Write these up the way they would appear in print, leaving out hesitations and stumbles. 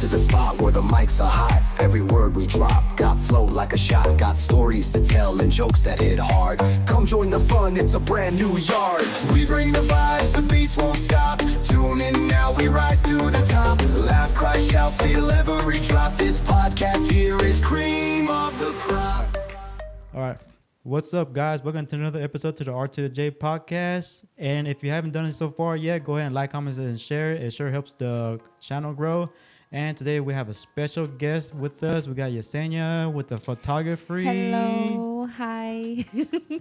to the spot where the mics are hot. Every word we drop got flow like a shot. Got stories to tell and jokes that hit hard. Come join the fun, it's a brand new yard. We bring the vibes, the beats won't stop. Tune in now, we rise to the top. Laugh, cry, shout, feel every drop. This podcast here is cream of the crop. All right. What's up, guys? Welcome to another episode to the R to the J podcast. And if you haven't done it so far yet, go ahead and like, comment, and share. It sure helps the channel grow. And today we have a special guest with us. We got Yesenia with the photography. Hello. Hi.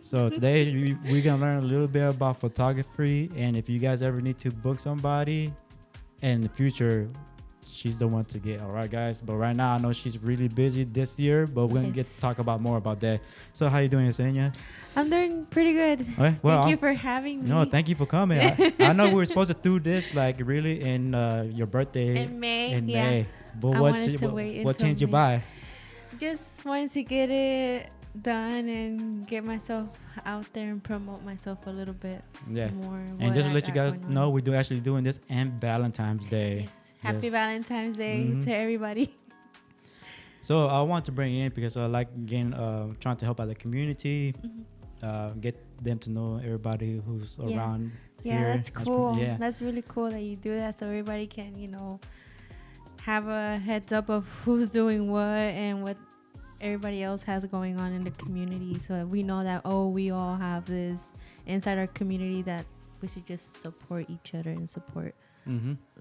So today we're going to learn a little bit about photography. And if you guys ever need to book somebody in the future, she's the one to get. All right, guys. But right now, I know she's really busy this year, but we're going to get to talk about more about that. So how you doing, Yesenia? I'm doing pretty good. Okay, well, thank you for having me. No, thank you for coming. I know we were supposed to do this like really in your birthday. In May. In yeah. May. But I what wanted to wait what until changed you May. by? Just wanted to get it done and get myself out there and promote myself a little bit more. And just to let you guys know, we're actually doing this on Valentine's Day. Yes. Happy Valentine's Day to everybody. So I want to bring in because I like again trying to help out the community, get them to know everybody who's around here. Yeah, that's cool. That's really cool that you do that so everybody can, have a heads up of who's doing what and what everybody else has going on in the community. So we know that, we all have this inside our community that we should just support each other and support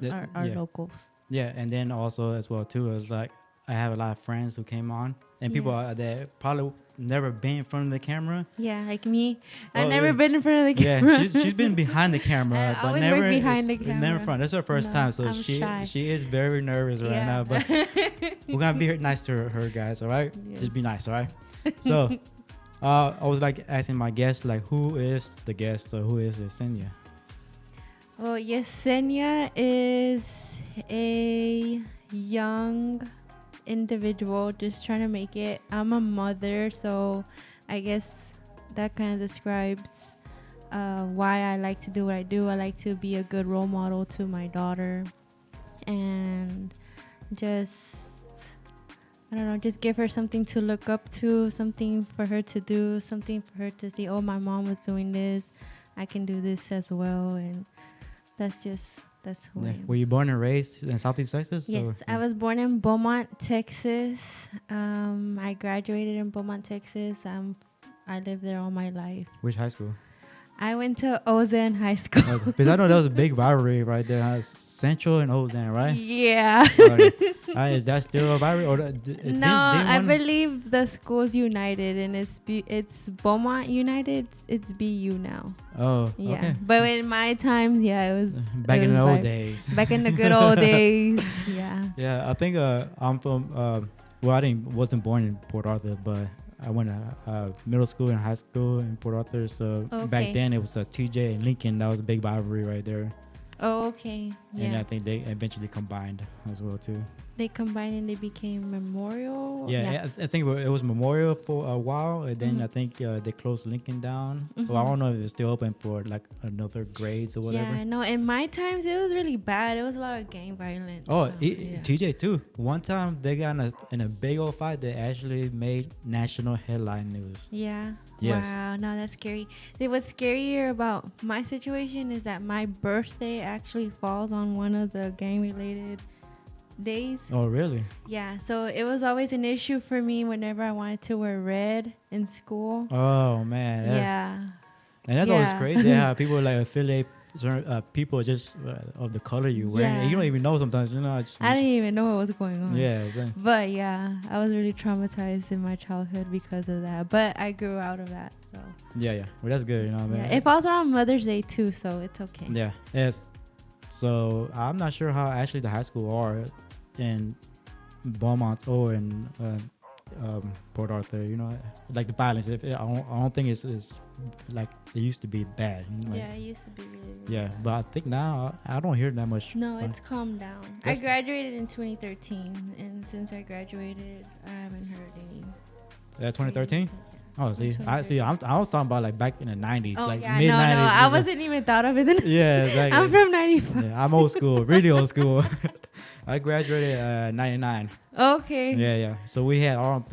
our locals. Yeah, and then also as well too, it's like I have a lot of friends who came on and people that probably never been in front of the camera. Yeah, like me. I've never been in front of the camera. Yeah, she's been behind the camera, but never behind the camera. Never front. That's her first time, so I'm shy. she is very nervous right now. But we're gonna be nice to her, guys. All right, just be nice. All right. So I was like asking my guests, like, who is the guest or who is Yesenia? Well, Yesenia is a young individual just trying to make it. I'm a mother, so I guess that kind of describes why I like to do what I do. I like to be a good role model to my daughter and just give her something to look up to, something for her to do, something for her to see, my mom was doing this, I can do this as well. And that's who I am. Were you born and raised in Southeast Texas? Yes, I was born in Beaumont, Texas. I graduated in Beaumont, Texas. I lived there all my life. Which high school? I went to Ozan High School. Because I know there was a big rivalry right there, Central and Ozan, right? Yeah. Is that still a rivalry? Or no, I believe the school's united, and it's Beaumont United. It's BU now. Oh, yeah. Okay. But in my times, it was back in the old days. Back in the good old days, yeah. Yeah, I think I'm from. Wasn't born in Port Arthur, but I went to middle school and high school in Port Arthur. So back then it was TJ and Lincoln. That was a big rivalry right there. Oh, okay. Yeah. And I think they eventually combined as well too. They combined and they became Memorial. Yeah. I think it was Memorial for a while, and then I think they closed Lincoln down. Well, I don't know if it's still open for like another grades or whatever. Yeah, no. In my times, it was really bad. It was a lot of gang violence. Oh, TJ too. One time they got in a big old fight that actually made national headline news. Yeah. Yes. Wow. No, that's scary. What's scarier about my situation is that my birthday actually falls on one of the gang-related days. Oh, really? Yeah. So it was always an issue for me whenever I wanted to wear red in school. Oh man. And that's always crazy how people like affiliate people just of the color you wear. Yeah. You don't even know sometimes. I didn't even know what was going on. Yeah. Exactly. But yeah, I was really traumatized in my childhood because of that. But I grew out of that. So. Yeah. Well, that's good. Yeah. It falls around Mother's Day too, so it's okay. Yeah. Yes. So I'm not sure how actually the high school are in Beaumont or in Port Arthur, like the violence. I don't think it's like it used to be bad. It used to be really yeah, but I think now I don't hear that much. No, it's calmed down. I graduated in 2013, and since I graduated, I haven't heard any. 2013? Oh, see, I was talking about like back in the 90s, oh, like yeah, mid 90s. No, I wasn't even thought of it then. Yeah, exactly. I'm from 95. Yeah, I'm old school, really old school. I graduated 99. Okay. Yeah. So we had our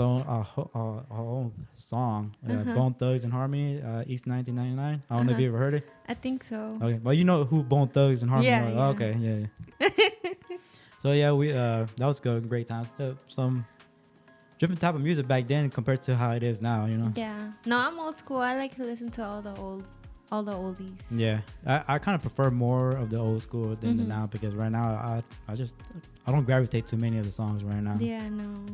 own song, Bone Thugs and Harmony, East 1999. I don't know if you ever heard it. I think so. Okay, but you know who Bone Thugs and Harmony Yeah, are. yeah. Okay, yeah. So yeah, we that was good, great times. Some different type of music back then compared to how it is now, you know. Yeah. No, I'm old school. I like to listen to all the oldies. Yeah, I kind of prefer more of the old school than the now, because right now I don't gravitate to many of the songs right now. Yeah, no.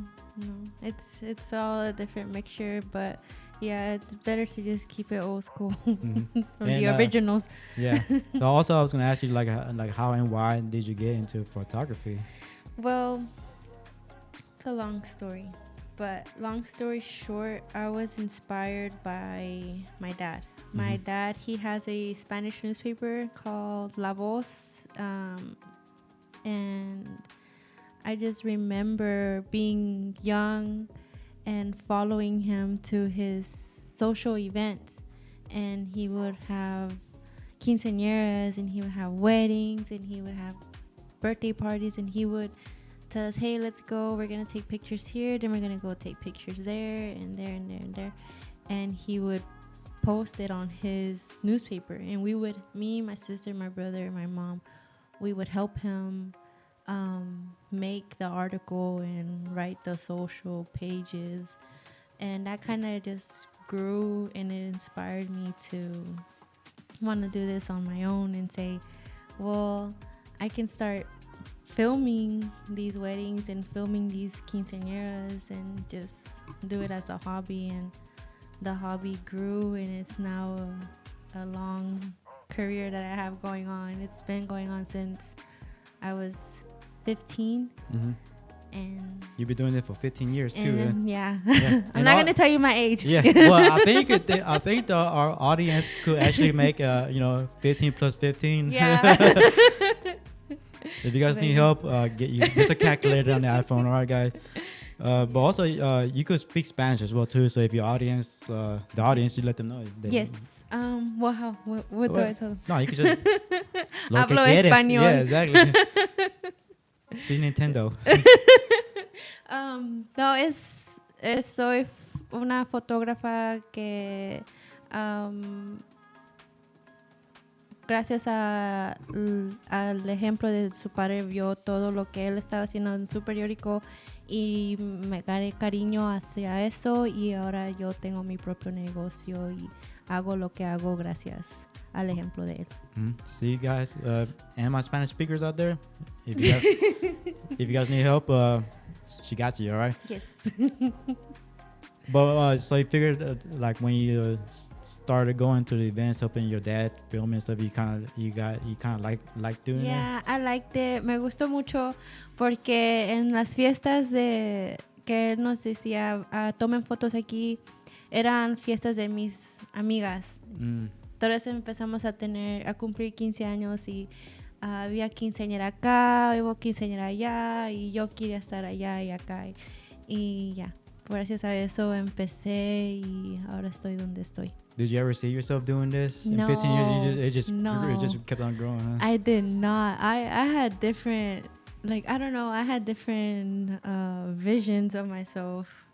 It's all a different mixture, but yeah, it's better to just keep it old school from the originals. Yeah. So also I was gonna ask you like how and why did you get into photography? Well, it's a long story, but long story short, I was inspired by my dad. My dad, he has a Spanish newspaper called La Voz, and I just remember being young and following him to his social events, and he would have quinceañeras, and he would have weddings, and he would have birthday parties, and he would tell us, hey, let's go, we're gonna take pictures here, then we're gonna go take pictures there and there and there and there, and he would post it on his newspaper, and we would, me, my sister, my brother, my mom, we would help him make the article and write the social pages, and that kind of just grew, and it inspired me to want to do this on my own and say, well, I can start filming these weddings and filming these quinceañeras and just do it as a hobby. And the hobby grew, and it's now a long career that I have going on. It's been going on since I was 15. And You've been doing it for 15 years too. then, yeah. Yeah. I'm not gonna tell you my age. Yeah. Well, I think our audience could actually make 15 plus 15. Yeah. If you guys need help, there's a calculator on the iPhone. All right, guys. But also, you could speak Spanish as well too. So if your audience, you let them know. Yes. What do I tell them? No, you could just. Hablo español. Yeah, exactly. Sí, Nintendo. No, soy una fotógrafa que gracias al ejemplo de su padre vio todo lo que él estaba haciendo en su periódico y me gané cariño hacia eso, y ahora yo tengo mi propio negocio y hago lo que hago gracias al ejemplo de él. See, guys, and my Spanish speakers out there, if you guys need help, she got you, all right? Yes. But so you figured like when you started going to the events, helping your dad film and stuff, you kind of like doing Yeah, I liked it. Me gustó mucho porque en las fiestas que él nos decía, tomen fotos aquí, eran fiestas de mis amigas. Entonces empezamos a cumplir 15 años y había quinceañera acá, hubo quinceañera allá, y yo quería estar allá y acá. Y ya, gracias a eso empecé y ahora estoy donde estoy. Did you ever see yourself doing this in No, 15 years? It just kept on growing, huh? I did not. I had different, I had different visions of myself.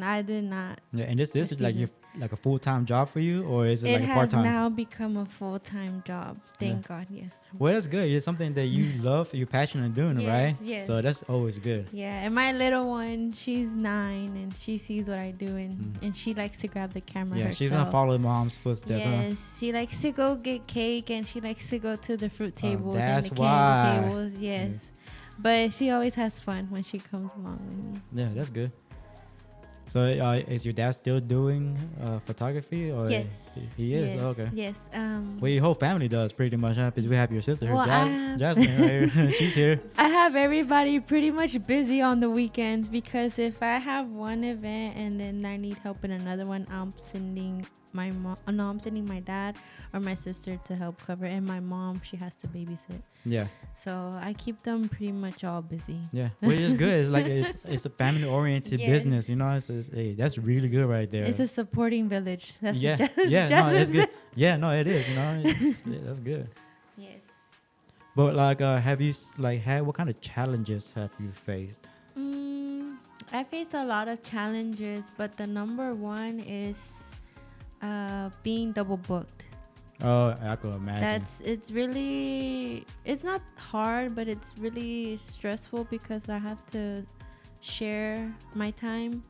I did not. Yeah, and this is like a full-time job for you, or is it like a part-time? It has now become a full-time job. Thank God, yes. Well, that's good. It's something that you love, you're passionate in doing, right? Yes. So that's always good. Yeah, and my little one, she's 9, and she sees what I do, and she likes to grab the camera herself. She's gonna follow mom's footsteps. Yes, she likes to go get cake, and she likes to go to the fruit tables and that's the why. candy tables. Yes, but she always has fun when she comes along with me. Yeah, that's good. So is your dad still doing photography? Or Yes. He is? Yes. Oh, okay. Yes. Well, your whole family does pretty much, huh? Because we have your sister, Well, Jasmine, right here. She's here. I have everybody pretty much busy on the weekends, because if I have one event and then I need help in another one, I'm sending I'm sending my dad or my sister to help cover, and my mom, she has to babysit. Yeah. So I keep them pretty much all busy. Yeah, which is good. It's like it's a family-oriented business, you know. Hey, that's really good right there. It's a supporting village. That's yeah, what no, Jasmine it's good. said. Yeah, no, it is. You know, yeah, that's good. Yes. But like, have you had what kind of challenges have you faced? I face a lot of challenges, but the number one is being double booked. Oh, I could imagine. It's not hard, but it's really stressful because I have to share my time.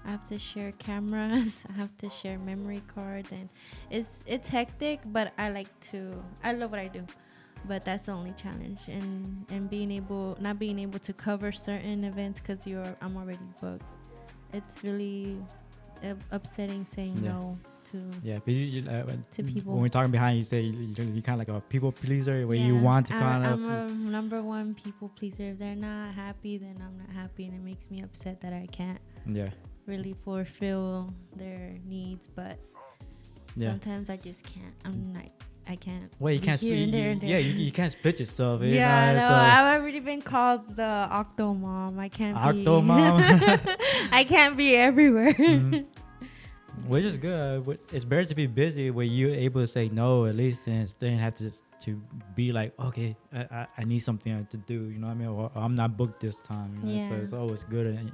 I have to share cameras. I have to share memory cards, and it's hectic, but I love what I do. But that's the only challenge, and not being able to cover certain events because I'm already booked. It's really upsetting saying no to to people. When we're talking behind you, say you're kind of like a people pleaser, where you want to kind of. I'm a number one people pleaser. If they're not happy, then I'm not happy, and it makes me upset that I can't really fulfill their needs. But sometimes I just can't. I can't. Well, you can't split. You can't split yourself. Yeah, no, I've already been called the Octo Mom. I can't be. Octo Mom. I can't be everywhere. Which is good. It's better to be busy where you're able to say no at least, and then have to be like, okay, I need something to do. You know what I mean? Or I'm not booked this time. You know? So it's always good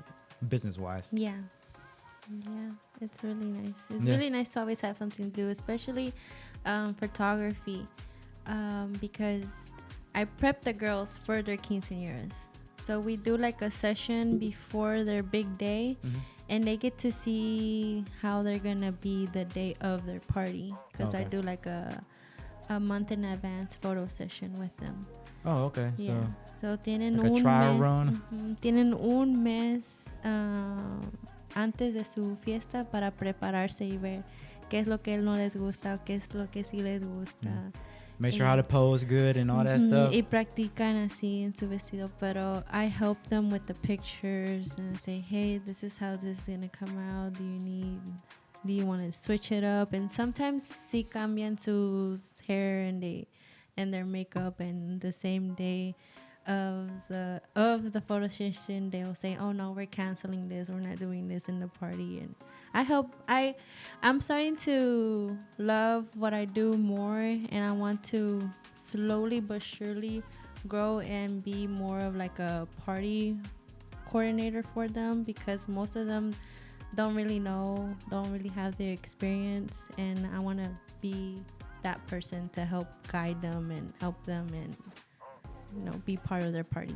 business wise. Yeah, it's really nice. It's really nice to always have something to do, especially photography, because I prep the girls for their quinceañeras. So we do like a session before their big day, and they get to see how they're gonna be the day of their party, because I do like a month in advance photo session with them. Oh, okay. Yeah. So tienen like un a trial mes. run. Tienen un mes antes de su fiesta para prepararse y ver qué es lo que no les gusta o qué es lo que sí les gusta. Make sure how to pose good and all that stuff. Y practican así en su vestido, pero I help them with the pictures and say, hey, this is how this is gonna come out. Do you want to switch it up? And sometimes sí cambian sus hair and their makeup, and the same day of the photo session they'll say, oh no, we're canceling this, we're not doing this in the party. And I'm starting to love what I do more, and I want to slowly but surely grow and be more of like a party coordinator for them, because most of them don't really have the experience, and I want to be that person to help guide them and help them and be part of their party.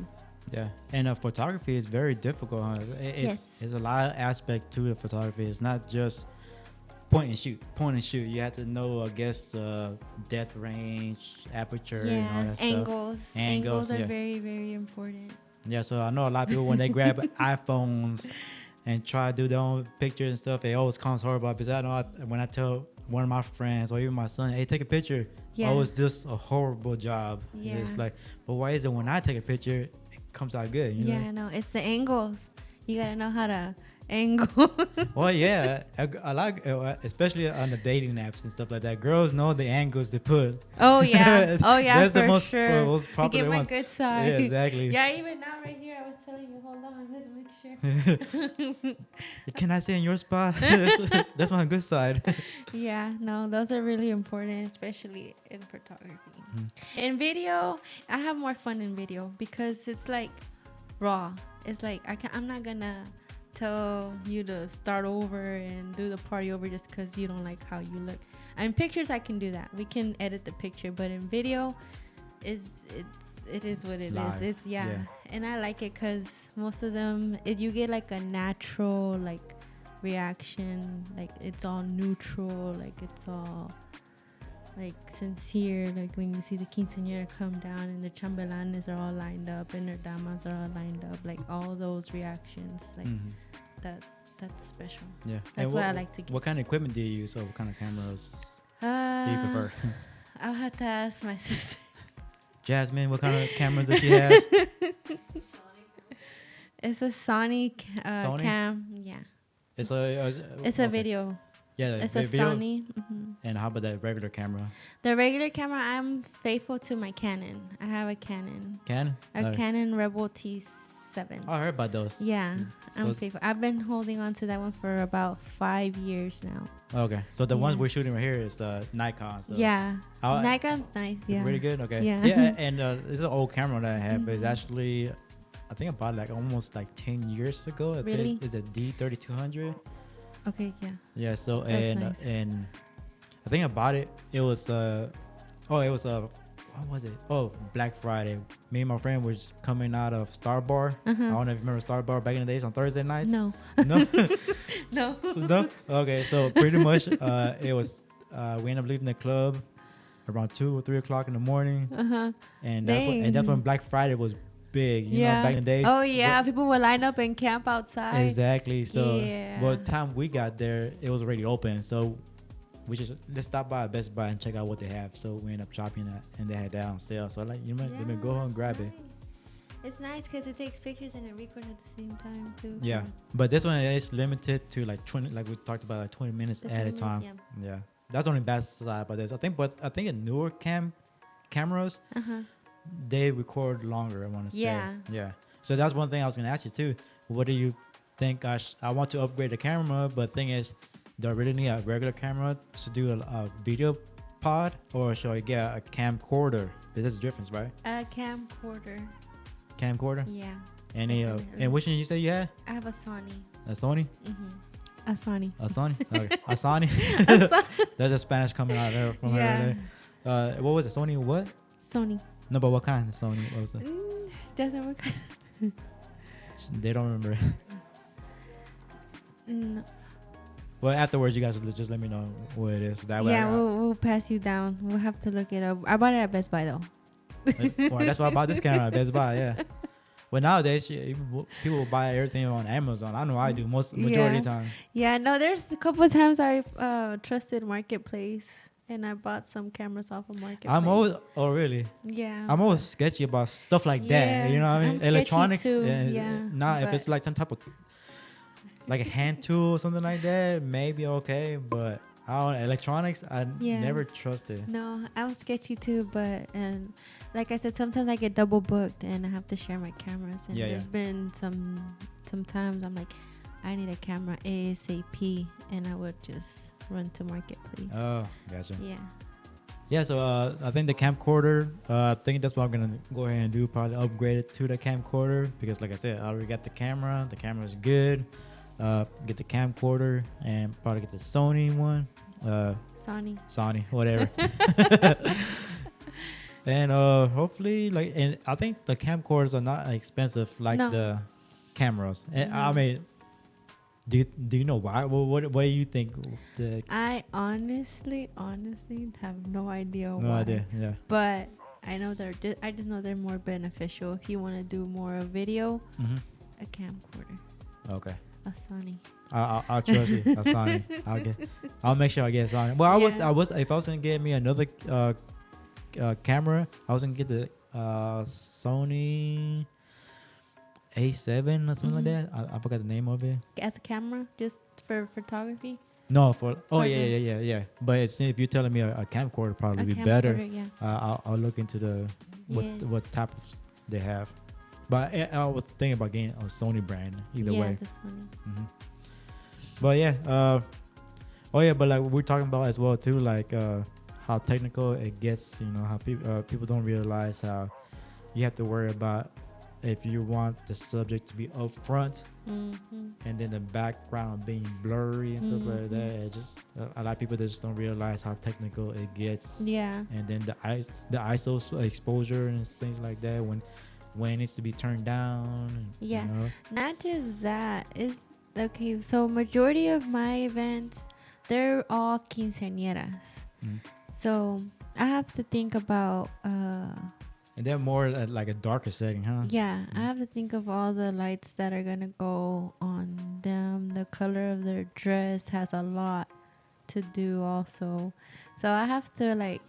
Yeah, and photography is very difficult. Huh? It's a lot of aspect to the photography. It's not just point and shoot. You have to know, I guess, depth range, aperture, and all that stuff. Angles are yeah. very, very important. Yeah, so I know a lot of people when they grab iPhones and try to do their own pictures and stuff, it always comes horrible. Because I know when I tell one of my friends or even my son, hey, take a picture, always just a horrible job. Yeah. It's like, but why is it when I take a picture, it comes out good? You know? I know. It's the angles. You got to know how to angle. Well, yeah, I like, especially on the dating apps and stuff like that. Girls know the angles to put. Oh yeah, that's for the most, sure. most popular get my ones. good side. Yeah, exactly. Yeah, even now right here, I was telling you, hold on, let's make sure. Can I say in your spot? That's my good side. Yeah, no, those are really important, especially in photography. In video, I have more fun in video because it's like raw. It's like I'm not gonna tell you to start over and do the party over just because you don't like how you look. In pictures, I can do that. We can edit the picture, but in video, it is what it is. It's and I like it because most of them, you get like a natural like reaction, like it's all neutral, like it's all like sincere. Like when you see the quinceañera come down and the chambelanes are all lined up and their damas are all lined up, like all those reactions, like that's special. Yeah, that's what I like to get. What kind of equipment do you use, or what kind of cameras do you prefer? I'll have to ask my sister. Jasmine, what kind of camera does she have? It's a Sony cam. Yeah. It's a video. Yeah, it's a video. Sony. And how about that regular camera? The regular camera, I'm faithful to my Canon. I have a Canon. Canon? A Canon Rebel T7. 7. I heard about those. Yeah, So- I'm faithful. I've been holding on to that one for about 5 years now. Okay, so the ones Yeah. we're shooting right here is the Nikon. So Yeah, How- Nikon's nice. Yeah, really good. Okay, Yeah. yeah, and it's an old camera that I have. But it's Mhm. actually, I think I bought it like almost like 10 years ago. I think Really? it's a D3200. Okay, yeah. Yeah. So That's and nice. and I think I bought it. It was what was it? Oh, Black Friday. Me and my friend was coming out of Star Bar. I Uh-huh. don't know if you remember Star Bar back in the days on Thursday nights. No. No. No. No? Okay, so pretty much it was we ended up leaving the club around 2 or 3 o'clock in the morning, Uh-huh. and that's when Dang. Black Friday was big. You Yeah. know, back in the days. Oh yeah, But- people would line up and camp outside. exactly. So Yeah. by the time we got there, it was already open. So we just let's stop by Best Buy and check out what they have. So we ended up shopping that, and they had that on sale. So like, you know, let me go home and grab it. It's nice because it takes pictures and it records at the same time too. Yeah, but this one is limited to like 20, like we talked about, like 20 minutes That's at a what it time. means, Yeah, that's the only bad side about this. I think in newer cameras Uh-huh. they record longer. I want to say. Yeah. So that's one thing I was gonna ask you too. What do you think? I want to upgrade the camera, but thing is, do I really need a regular camera to do a video pod, or should I get a camcorder? There's a difference, right? A camcorder. Camcorder. Yeah. Any Definitely. and which one you say you had? I have a Sony. A Sony? A Sony. A Sony? Okay. A Sony? There's a Spanish coming out there from Yeah. her there. What was it? Sony what? Sony. No, but what kind of Sony? What was it? Doesn't work. They don't remember. No. Well, afterwards, you guys will just let me know what it is. That way, Yeah, we'll pass you down. We'll have to look it up. I bought it at Best Buy though. That's why I bought this camera at Best Buy. Yeah. Well, nowadays people will buy everything on Amazon. I know I do majority of the time. Yeah, no, there's a couple of times I've trusted Marketplace and I bought some cameras off of Marketplace. I'm always really. Yeah. I'm always sketchy about stuff like that. Yeah, You know what I I'm mean? sketchy Electronics. too, And yeah, if but- it's like some type of like a hand tool or something like that, maybe okay. But electronics, I Yeah. never trusted. No, I'm sketchy too, but and like I said, sometimes I get double booked and I have to share my cameras. And Yeah, there's been some times I'm like, I need a camera ASAP, and I would just run to Marketplace. Oh, gotcha. Yeah. Yeah, so I think the camcorder, I think that's what I'm gonna go ahead and do. Probably upgrade it to the camcorder because, like I said, I already got the camera. The camera's good. Get the camcorder and probably get the Sony one. Sony, whatever. And hopefully, and I think the camcorders are not expensive like No. the cameras. And I No. mean, do you know why? What do you think? I honestly have no idea No why. idea. Yeah. But I know I just know they're more beneficial if you want to do more video. Mm-hmm. A camcorder, Okay. a Sony. I'll trust you. That's fine. I'll make sure I get Sony. Well, Yeah. I was if I was gonna get me another camera, I was gonna get the Sony A7 or something like that. I forgot the name of it. As a camera, just for photography. No, Okay. yeah. But if you're telling me a camcorder probably A be better, camcorder, yeah. I'll look into the Yes. what type of they have. But I was thinking about getting a Sony brand either way. The Sony. Hmm. But yeah, but like we're talking about as well too, like how technical it gets. You know how people don't realize how you have to worry about if you want the subject to be up front and then the background being blurry and stuff like that. It just a lot of people just don't realize how technical it gets. Yeah. And then the ISO exposure and things like that when it needs to be turned down. Yeah. You know? Not just that. Is okay. So majority of my events, they're all quinceañeras. So I have to think about. And they're more at like a darker setting, huh? Yeah, I have to think of all the lights that are gonna go on them. The color of their dress has a lot to do also. So I have to like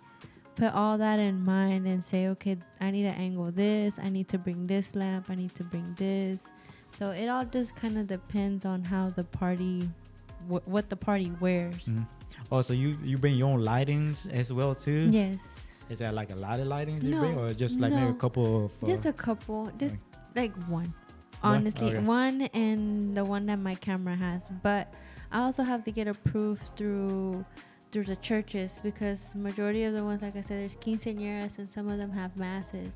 put all that in mind and say, okay, I need to angle this. I need to bring this lamp. I need to bring this. So it all just kind of depends on how the party, what the party wears. Oh, so you bring your own lightings as well too? Yes. Is that like a lot of lightings you No, bring, or just like maybe a no. couple of? Just a couple. Just like one. honestly. Okay. One and the one that my camera has. But I also have to get approved through the churches, because majority of the ones, like I said, there's quinceañeras, and some of them have masses,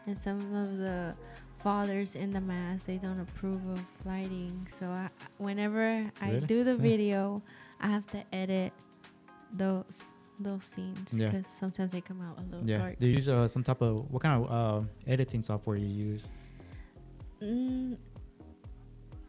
and some of the fathers in the mass, they don't approve of lighting. So whenever I Really? do the Yeah. video, I have to edit those scenes, Yeah. because sometimes they come out a little Yeah. dark. Do you use some type of what kind of editing software you use?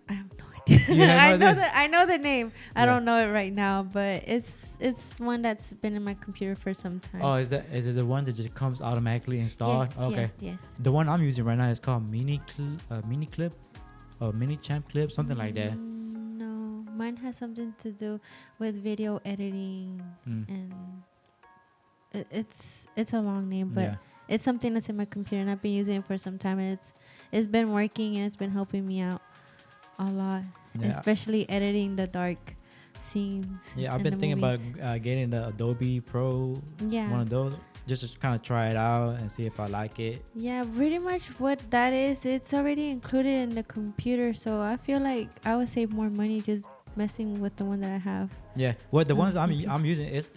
I have no idea. You have no idea? I know the name. I Yeah. don't know it right now, but it's one that's been in my computer for some time. Oh, is it the one that just comes automatically installed? Yes, Okay. yes. The one I'm using right now is called Mini Clip, or Mini Champ Clip, something like that. No, mine has something to do with video editing, and it's a long name, but Yeah. it's something that's in my computer, and I've been using it for some time, and it's been working, and it's been helping me out a lot, Yeah. especially editing the dark scenes. Yeah, I've in been the thinking movies. about getting the Adobe Pro, Yeah. one of those, just to kind of try it out and see if I like it. Yeah, pretty much what that is, it's already included in the computer, so I feel like I would save more money just messing with the one that I have. Yeah, well, the ones I'm Mhm. using, it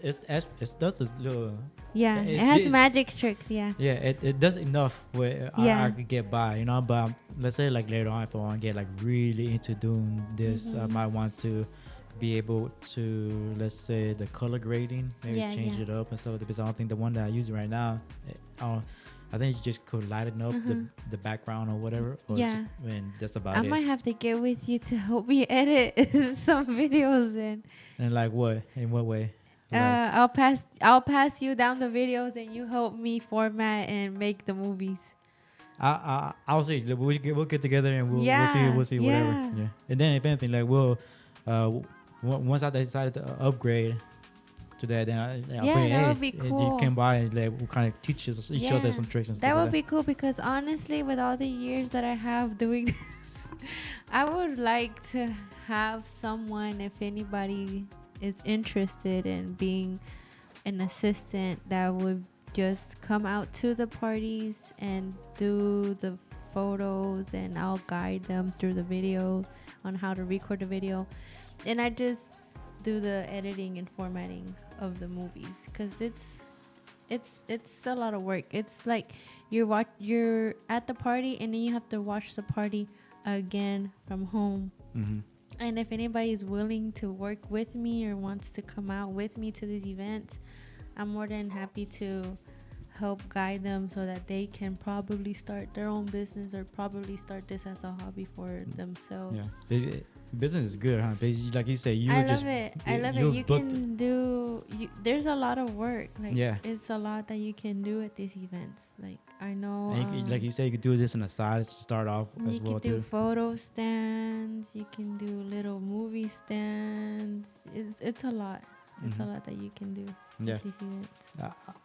does this little. Yeah, It's- it has it's- magic tricks. Yeah. Yeah, it does enough where Yeah. I could get by, you know. But let's say like later on, if I want to get like really into doing this, I Mhm. might want to be able to, let's say, the color grading, maybe Yeah, change yeah. it up and stuff. Because I don't think the one that I use right now, I think you just could lighten up the background or whatever. Or Yeah. just, and that's about I it. might have to get with you to help me edit some videos then. And like what? In what way? Like, I'll pass you down the videos, and you help me format and make the movies. I'll see. We'll get together and we'll Yeah, see whatever. yeah. Yeah. And then if anything, like once I decide to upgrade to that, then I'll Yeah, bring that hey, would be and cool. you came by and like we'll kind of teach each other some tricks and stuff. That would like be cool, because honestly, with all the years that I have doing this, I would like to have someone, if anybody is interested in being an assistant, that would just come out to the parties and do the photos, and I'll guide them through the video on how to record the video, and I just do the editing and formatting of the movies, because it's a lot of work. It's like you're at the party, and then you have to watch the party again from home. Mm-hmm. And if anybody is willing to work with me or wants to come out with me to these events, I'm more than happy to help guide them so that they can probably start their own business, or probably start this as a hobby for themselves. Yeah. Business is good, huh? Because like you said, I love it. You booked. can do. There's a lot of work. Like, Yeah. it's a lot that you can do at these events. Like, I know. And you like you said, you could do this on the side to start off as you well can do too. photo stands. You can do little movie stands. It's a lot. It's a Mhm. lot that you can do Yeah. at these events.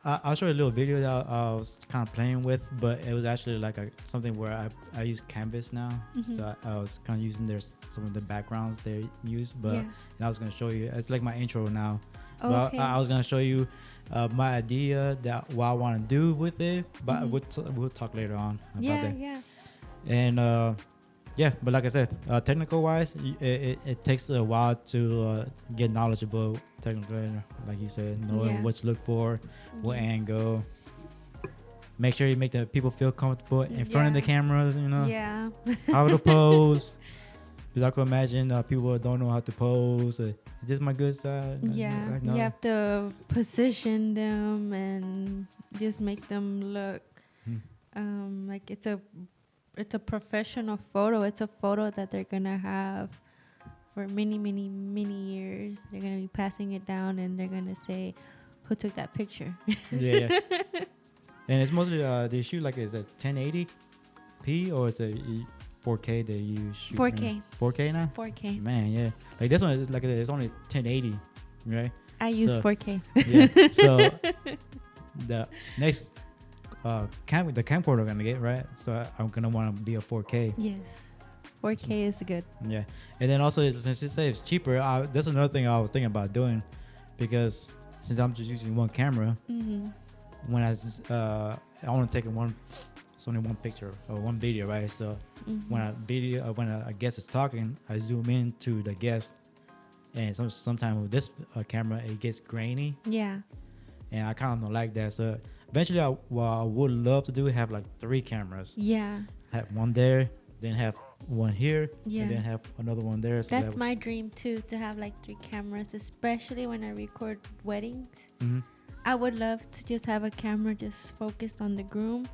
I'll show you a little video that I was kind of playing with, but it was actually like something where I use Canvas now, Mhm. so I was kind of using some of the backgrounds they use, but Yeah. and I was gonna show you. It's like my intro now. Okay. But I was gonna show you my idea that what I want to do with it, but Mhm. we'll talk later on about Yeah, that. yeah. And yeah, but like I said, technical wise, it takes a while to get knowledgeable technically, like you said, knowing Yeah. what to look for, what Mhm. angle. Make sure you make the people feel comfortable in front of the Yeah. camera, you know, Yeah. how to pose. Because I can imagine people don't know how to pose. Is this my good side? Yeah. Like, no. You have to position them and just make them look like it's a professional photo. It's a photo that they're gonna have for many, many, many years. They're gonna be passing it down, and they're gonna say, "Who took that picture?" Yeah. And it's mostly they shoot like, is it 1080p or is it 4K that you shoot? 4K. 4K now? 4K. Man, yeah. Like this one is like it's only 1080, right? I use So- 4K. Yeah. So the next the camcorder I'm gonna get, right? So I'm gonna want to be a 4K. Yes. 4K is good. Yeah. And then also since you say it's cheaper, that's another thing I was thinking about doing, because since I'm just using one camera, Mm-hmm. when I want to take one it's only one picture or one video, right? So when a guest is talking, I zoom in to the guest, and sometimes with this camera it gets grainy, Yeah. and I kind of don't like that. So eventually, what I would love to do is have like 3 cameras. Yeah. Have one there, then have one here, Yeah. and then have another one there. So That's my dream too, to have like 3 cameras, especially when I record weddings. Mm-hmm. I would love to just have a camera just focused on the groom,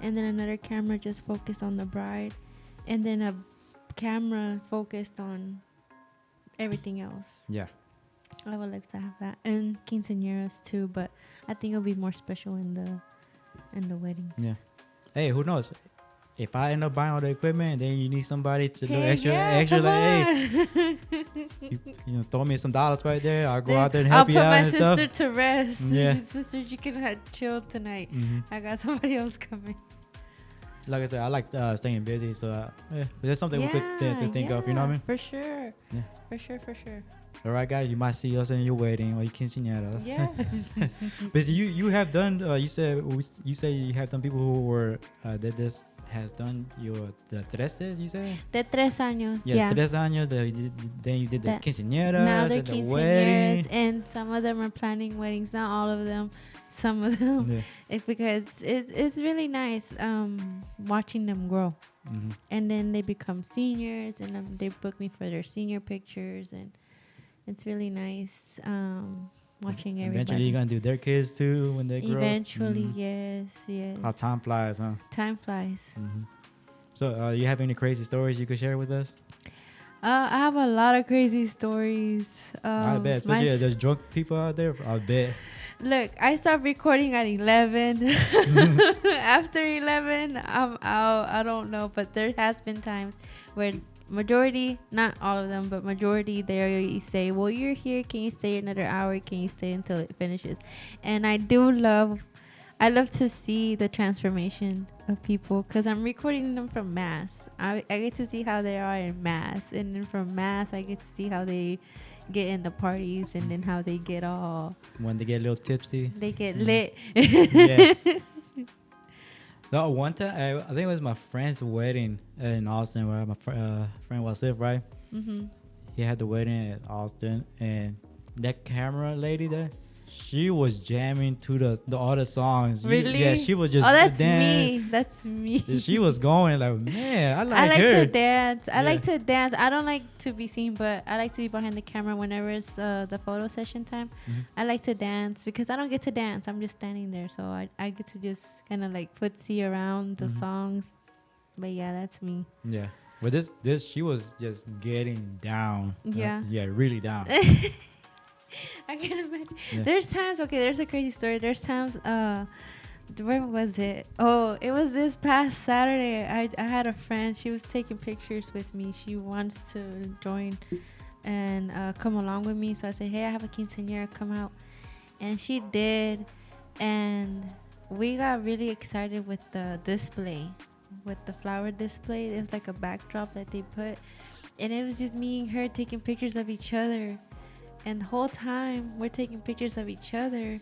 and then another camera just focused on the bride, and then a camera focused on everything else. Yeah. I would like to have that, and quinceañeras too, but I think it'll be more special in the weddings. Yeah. Hey, who knows? If I end up buying all the equipment, then you need somebody to do Hey, extra, yeah, like, hey, hey. throw me some dollars right there. I'll go out there and help you out I'll and put my stuff. sister to rest. Yeah. Sister, you can chill tonight. Mm-hmm. I got somebody else coming. Like I said, I like staying busy, so that's something we could to think of. You know what I mean? For sure. Yeah. For sure. All right, guys, you might see us in your wedding or your quinceañera. Yeah. But you have done. You said you have some people who were that this has done the 13. You said. De 3 años. Yeah, 3 años. Then you did the quinceañeras. Now they're and the quinceañeras, wedding. and some of them are planning weddings. Not all of them. Some of them. Yeah. It's because it's really nice watching them grow. Mm-hmm. And then they become seniors, and they book me for their senior pictures, and it's really nice watching everybody. Eventually, you're gonna do their kids too when they grow. Eventually, Mhm. yes. How time flies, huh? Time flies. Mm-hmm. So, you have any crazy stories you could share with us? I have a lot of crazy stories. I bet, especially there's drunk people out there. I bet. Look, I stopped recording at 11. After 11, I'm out. I don't know, but there has been times where majority, not all of them, but majority, they say, well, you're here, can you stay another hour, can you stay until it finishes? And I love to see the transformation of people, because I'm recording them from mass. I get to see how they are in mass, and then from mass I get to see how they get in the parties, and then how they get all, when they get a little tipsy, they get lit. Yeah. No, one time I think it was my friend's wedding in Austin, where my friend was there, right? Mm-hmm. He had the wedding at Austin, and that camera lady there, she was jamming to the other songs. Really? Yeah, she was just. Oh, that's me. That's me. She was going like, man, I like like her. to dance. I Yeah. like to dance. I don't like to be seen, but I like to be behind the camera whenever it's the photo session time. Mhm. I like to dance because I don't get to dance. I'm just standing there, so I get to just kind of like footsie around the Mhm. songs. But yeah, that's me. Yeah, but this she was just getting down. Yeah. Yeah, really down. I can imagine. Yeah. There's times. Okay, there's a crazy story. There's times. Where was it? Oh, it was this past Saturday. I had a friend. She was taking pictures with me. She wants to join and come along with me. So I said, hey, I have a quinceañera, come out. And she did. And we got really excited with the display, with the flower display. It was like a backdrop that they put. And it was just me and her taking pictures of each other. And the whole time we're taking pictures of each other,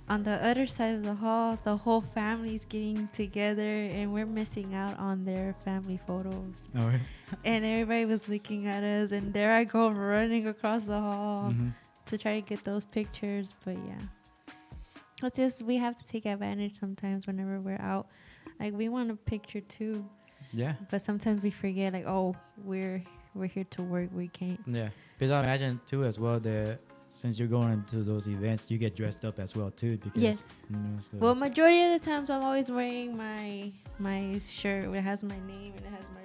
on the other side of the hall, the whole family's getting together, and we're missing out on their family photos. All right. And everybody was looking at us, and there I go running across the hall Mhm. to try to get those pictures. But yeah, it's just, we have to take advantage sometimes whenever we're out. Like, we want a picture too, Yeah. but sometimes we forget, like, oh, we're here to work, we can't. Yeah. Because I imagine too as well that since you're going into those events, you get dressed up as well too. Because, Yes. You know, so Well, majority of the times I'm always wearing my shirt. It has my name and it has my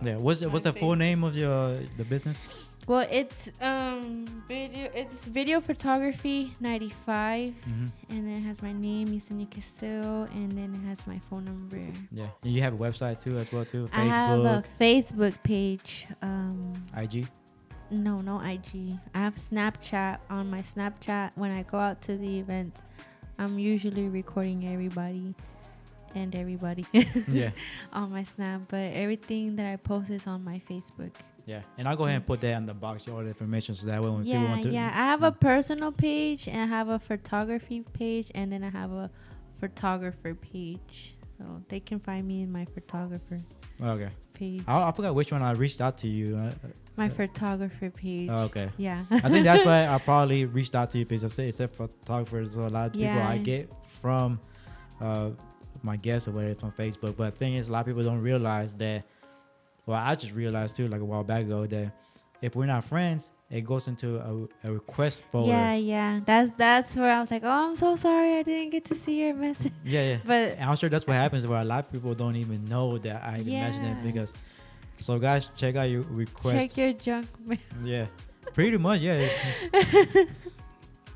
yeah. What's the full face. name of the business? Well, it's video photography 95, Mm-hmm. and then it has my name, Yesenia Info, and then it has my phone number. Yeah. And you have a website too as well too. I have a Facebook page. IG. No IG. I have Snapchat. On my Snapchat, when I go out to the events, I'm usually recording everybody Yeah. on my Snap, but everything that I post is on my Facebook. Yeah. And I'll go ahead and put that in the box, all the information, so that way when people want to. I have a personal page, and I have a photography page, and then I have a photographer page. So they can find me in my photographer Okay. page. I forgot which one I reached out to you. My photographer page. Oh, okay. Yeah. I think that's why I probably reached out to you because I say it's a photographer. So a lot of people I Yeah. get from my guests or whatever from Facebook. But the thing is, a lot of people don't realize that. Well, I just realized too, like a while back ago, that if we're not friends, it goes into a request folder. Yeah. That's where I was like, oh, I'm so sorry, I didn't get to see your message. Yeah. But And I'm sure that's what happens where a lot of people don't even know that I even mentioned it because. So guys, check out your request. check your junk mail. Yeah, pretty much. Yeah.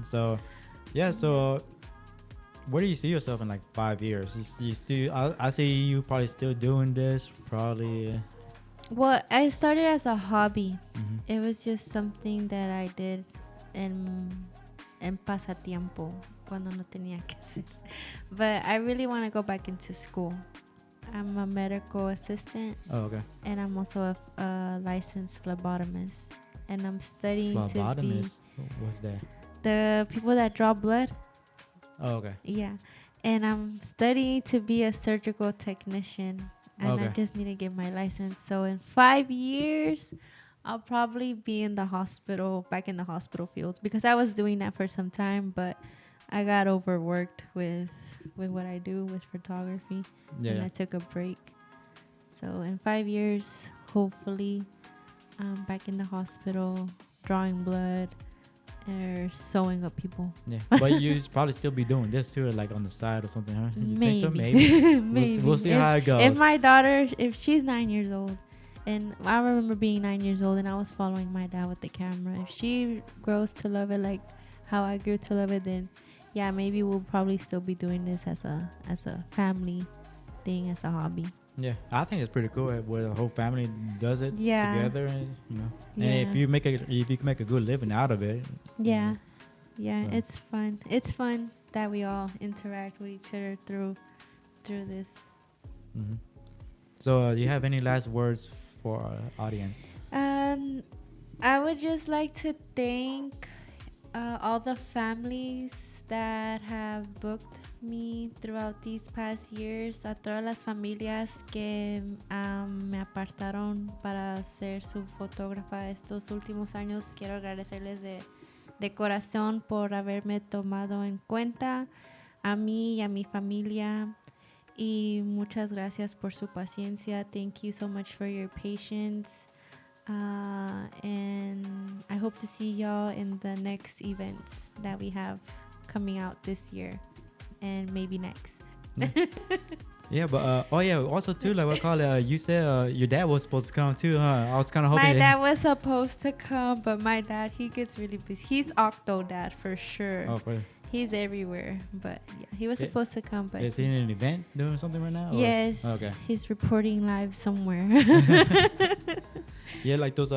So, yeah. So, where do you see yourself in like 5 years? You still? I see you probably still doing this. Probably. Well, I started as a hobby. Mhm. It was just something that I did en pasatiempo cuando no tenía que hacer. But I really want to go back into school. I'm a medical assistant. Oh, okay. And I'm also a licensed phlebotomist. And I'm studying to be Phlebotomist. What's that? the people that draw blood. Oh, okay. Yeah. And I'm studying to be a surgical technician. And I Okay. just need to get my license. So in 5 years, I'll probably be in the hospital, back in the hospital field. Because I was doing that for some time, but I got overworked with what I do with photography. And I took a break. So in 5 years, hopefully, I'm back in the hospital, drawing blood or sewing up people. Yeah. But you probably still be doing this too, like on the side or something, huh? You Maybe. think so? Maybe. Maybe. We'll see how it goes. If my daughter, if she's 9 years old, and I remember being 9 years old and I was following my dad with the camera. If she grows to love it like how I grew to love it, then yeah, maybe we'll probably still be doing this as a family thing, as a hobby. Yeah, I think it's pretty cool where the whole family does it together, and and if you can make a good living out of it. Yeah, So. it's fun. It's fun that we all interact with each other through this. Mm-hmm. So, do you have any last words for our audience? I would just like to thank all the families that have booked me throughout these past years, a todas las familias que me apartaron para ser su fotógrafa estos últimos años. Quiero agradecerles de corazón por haberme tomado en cuenta, a mí y a mi familia, y muchas gracias por su paciencia. Thank you so much for your patience. And I hope to see y'all in the next events that we have coming out this year and maybe next. Yeah, but also too, like what call it? You said your dad was supposed to come too, huh? I was kind of hoping. My dad was supposed to come, but my dad, he gets really busy. He's Octo dad for sure. Oh, really? He's everywhere, but yeah, he was supposed to come, but is he in an event doing something right now? Yes. Okay. He's reporting live somewhere. Yeah, like those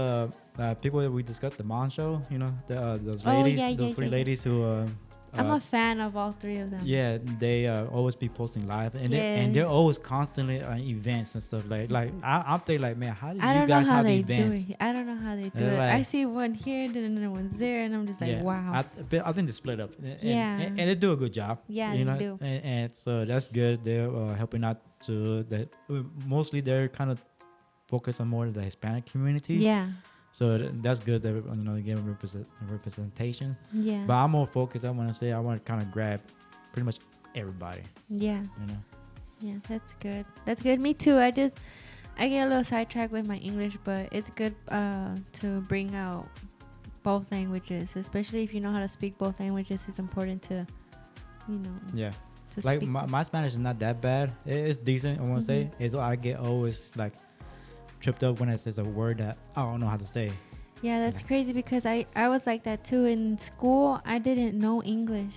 people that we discussed the Mon show, those ladies, those three ladies who. I'm a fan of all three of them. Yeah, they always be posting live, and they're always constantly on events and stuff like I'm thinking like, man, how do you guys have the events? I don't know how they do it. I see one here and then another one's there, and I'm just like, wow. I think they split up. And they do a good job. Yeah, they do. And so that's good. They're helping out to that. Mostly they're kind of focused on more the Hispanic community. Yeah. So that's good that getting representation. Yeah. But I'm more focused. I want to kind of grab pretty much everybody. Yeah. Yeah, that's good. That's good. Me too. I get a little sidetracked with my English, but it's good to bring out both languages, especially if you know how to speak both languages. It's important to, Yeah. to like speak. my Spanish is not that bad. It's decent. I want to say. It's I get always like tripped up when it says a word that I don't know how to say. Yeah, that's crazy because I was like that too. In school, I didn't know English.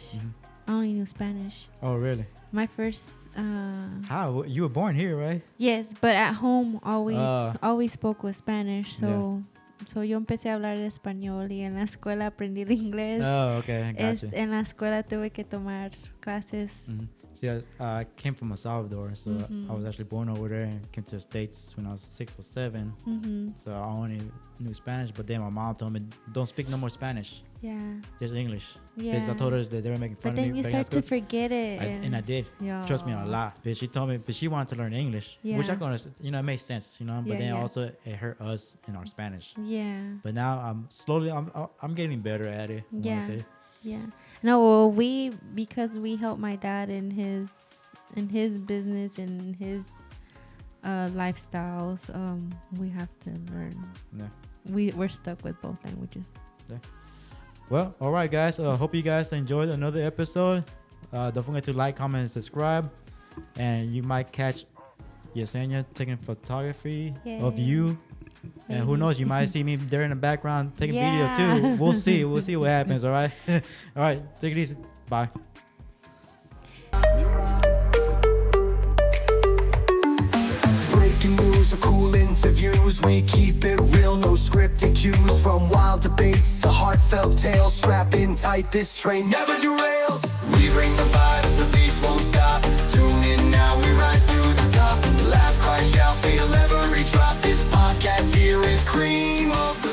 I only knew Spanish. Oh, really? My first... How? You were born here, right? Yes, but at home, always spoke with Spanish. So yo empecé a hablar español y en la escuela aprendí el inglés. Oh, okay. Gotcha. En la escuela tuve que tomar clases See, I came from El Salvador, so I was actually born over there and came to the States when I was 6 or 7. So I only knew Spanish, but then my mom told me, don't speak no more Spanish. Yeah. Just English. Yeah. Because I told her that they were making fun But of me. then you back in start to school. forget it. And I did. Yeah. Trust me a lot. But she told me, but she wanted to learn English, which I can understand. You know, it makes sense, you know. But then also it hurt us in our Spanish. Yeah. But now I'm getting better at it. I wanna say. Yeah. No, well, because we help my dad in his business and his lifestyles, we have to learn. Yeah. We're stuck with both languages. Yeah. Well, all right, guys. Hope you guys enjoyed another episode. Don't forget to like, comment, and subscribe. And you might catch Yesenia taking photography of you. And who knows, you might see me there in the background taking video too. We'll see. We'll see what happens. All right. All right. Take it easy. Bye. Breaking news or cool interviews, we keep it real, no scripted cues. From wild debates to heartfelt tales, strap in tight, this train never derails. We bring the vibes, the beats won't stop. Tune in now, we rise to the top. Laugh, cry, shout, feel every drop. This podcast here is cream of the